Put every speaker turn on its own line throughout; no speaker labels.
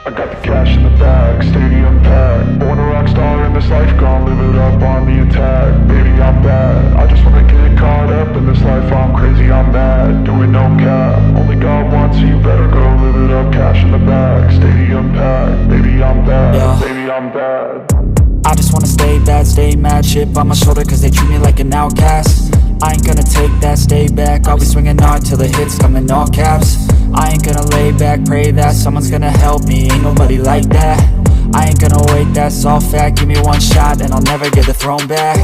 I got the cash in the bag, stadium packed. Born a rock star in this life, gon' live it up on the attack. Baby, I'm bad, I just wanna get caught up in this life. I'm crazy, I'm mad, doing no cap. Only God wants, so you better go live it up. Cash in the bag, stadium packed. Baby, I'm bad,
Yeah.
baby, I'm bad.
I just wanna stay bad, stay mad. Chip on my shoulder cause they treat me like an outcast. I ain't gonna take that, stay back. I'll be swinging hard till the hits come in all caps. I ain't gonna lay back, pray that someone's gonna help me. Ain't nobody like that. I ain't gonna wait, that's all fact. Give me one shot and I'll never get the throne back.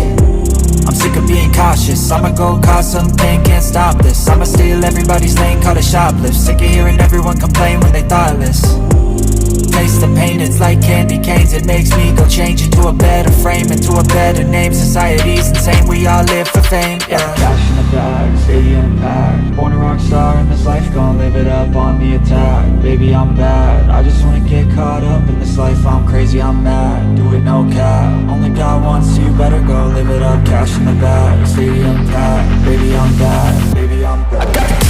I'm sick of being cautious, I'ma go cause something, can't stop this. I'ma steal everybody's lane, call it shoplift. Sick of hearing everyone complain when they thoughtless. Taste the pain, it's like candy canes. It makes me go change into a better frame, into a better name. Society's insane, we all live for fame, yeah. Cash in the bag, stadium packed. Born a rock star in this life, gon' live it up on the attack. Baby, I'm bad, I just wanna get caught up in this life. I'm crazy, I'm mad, do it no cap. Only God wants, so you better go live it up. Cash in the bag, stadium packed. Baby, I'm bad, baby, I'm bad.